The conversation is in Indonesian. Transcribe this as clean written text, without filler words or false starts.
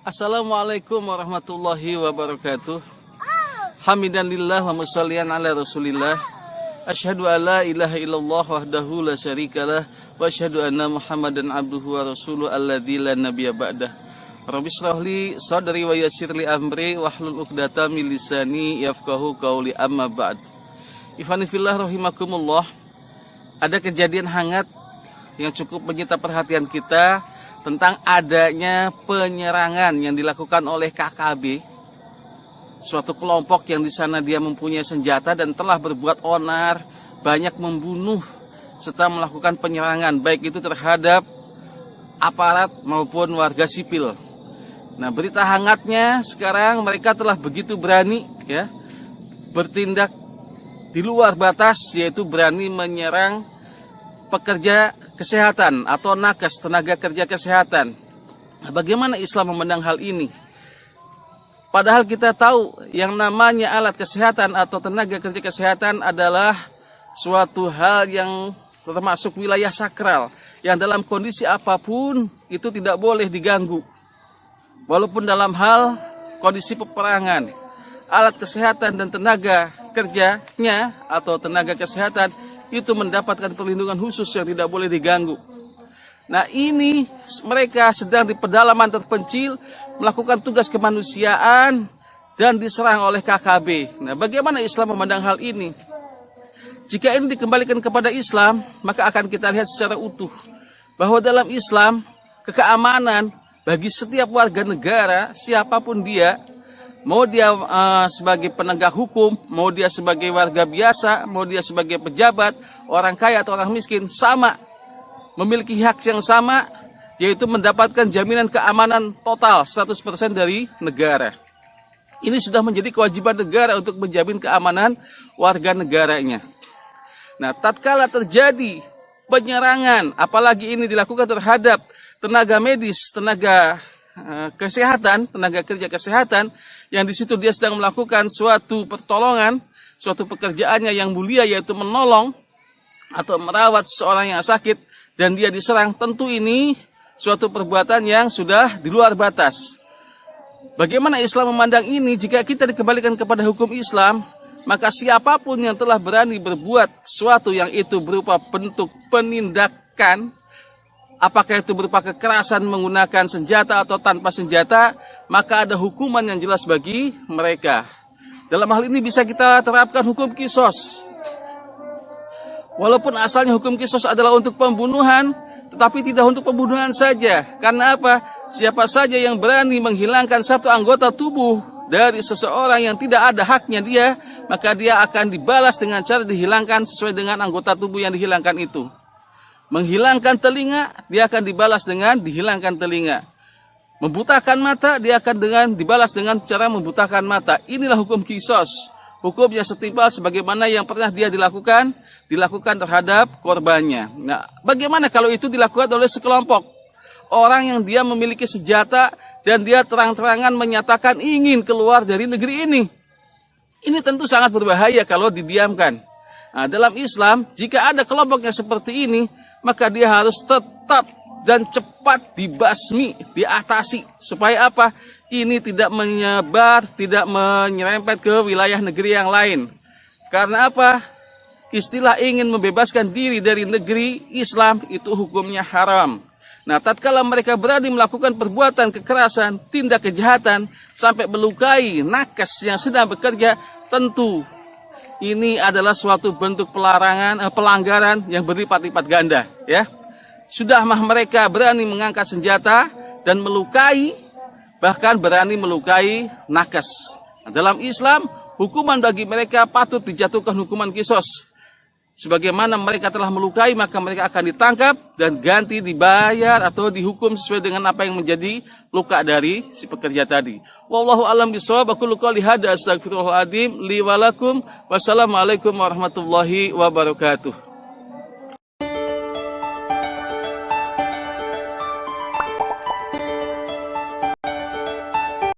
Assalamualaikum warahmatullahi wabarakatuh. Hamidanillah wa musallian ala rasulillah. Asyhadu an la ilaha illallah wahdahu la syarikalah wa asyhadu anna muhammadan abduhu wa rasuluh alladzi la nabiyya ba'dah. Rabbi shrah li sadri wa yassir li amri wahlul 'uqdatam min lisani yafqahu qawli, amma ba'd. Ikhwani fillah rahimakumullah. Ada kejadian hangat yang cukup menyita perhatian kita tentang adanya penyerangan yang dilakukan oleh KKB, suatu kelompok yang di sana dia mempunyai senjata dan telah berbuat onar, banyak membunuh serta melakukan penyerangan baik itu terhadap aparat maupun warga sipil. Nah, berita hangatnya sekarang mereka telah begitu berani bertindak di luar batas, yaitu berani menyerang pekerja kesehatan atau nakes, tenaga kerja kesehatan. Nah, bagaimana Islam memandang hal ini? Padahal kita tahu yang namanya alat kesehatan atau tenaga kerja kesehatan adalah suatu hal yang termasuk wilayah sakral, yang dalam kondisi apapun itu tidak boleh diganggu. Walaupun dalam hal kondisi peperangan, alat kesehatan dan tenaga kerjanya atau tenaga kesehatan itu mendapatkan perlindungan khusus yang tidak boleh diganggu. Nah, ini mereka sedang di pedalaman terpencil melakukan tugas kemanusiaan dan diserang oleh KKB. Nah, bagaimana Islam memandang hal ini? Jika ini dikembalikan kepada Islam, maka akan kita lihat secara utuh bahwa dalam Islam keamanan bagi setiap warga negara, siapapun dia, mau dia sebagai penegak hukum, mau dia sebagai warga biasa, mau dia sebagai pejabat, orang kaya atau orang miskin, sama. Memiliki hak yang sama, yaitu mendapatkan jaminan keamanan total 100% dari negara. Ini sudah menjadi kewajiban negara untuk menjamin keamanan warga negaranya. Nah, tatkala terjadi penyerangan, apalagi ini dilakukan terhadap tenaga medis, tenaga kesehatan, tenaga kerja kesehatan, yang di situ dia sedang melakukan suatu pertolongan, suatu pekerjaannya yang mulia, yaitu menolong atau merawat seseorang yang sakit, dan dia diserang, tentu ini suatu perbuatan yang sudah di luar batas. Bagaimana Islam memandang ini? Jika kita dikembalikan kepada hukum Islam, maka siapapun yang telah berani berbuat sesuatu yang itu berupa bentuk penindakan, apakah itu berupa kekerasan menggunakan senjata atau tanpa senjata, maka ada hukuman yang jelas bagi mereka. Dalam hal ini bisa kita terapkan hukum kisos. Walaupun asalnya hukum kisos adalah untuk pembunuhan, tetapi tidak untuk pembunuhan saja. Karena apa? Siapa saja yang berani menghilangkan satu anggota tubuh dari seseorang yang tidak ada haknya dia, maka dia akan dibalas dengan cara dihilangkan sesuai dengan anggota tubuh yang dihilangkan itu. Menghilangkan telinga, dia akan dibalas dengan dihilangkan telinga. Membutakan mata, dia akan dibalas dengan cara membutakan mata. Inilah hukum kisos. Hukumnya setimpal sebagaimana yang pernah dia dilakukan terhadap korbannya. Nah, bagaimana kalau itu dilakukan oleh sekelompok orang yang dia memiliki senjata dan dia terang-terangan menyatakan ingin keluar dari negeri ini? Ini tentu sangat berbahaya kalau didiamkan. Nah, dalam Islam, jika ada kelompok yang seperti ini, maka dia harus tetap dan cepat dibasmi, diatasi. Supaya apa? Ini tidak menyebar, tidak menyerempet ke wilayah negeri yang lain. Karena apa? Istilah ingin membebaskan diri dari negeri Islam itu hukumnya haram. Nah, tatkala mereka berani melakukan perbuatan kekerasan, tindak kejahatan, sampai melukai nakes yang sedang bekerja, tentu ini adalah suatu bentuk pelanggaran yang berlipat-lipat ganda. Sudah mereka berani mengangkat senjata dan melukai, bahkan berani melukai nakes. Nah, dalam Islam, hukuman bagi mereka patut dijatuhkan hukuman kisos. Sebagaimana mereka telah melukai, maka mereka akan ditangkap dan ganti dibayar atau dihukum sesuai dengan apa yang menjadi luka dari si pekerja tadi. Wallahu a'lam bishawab. Aku qouli hadza, astaghfirullahaladzim li wa lakum. Wassalamualaikum warahmatullahi wabarakatuh.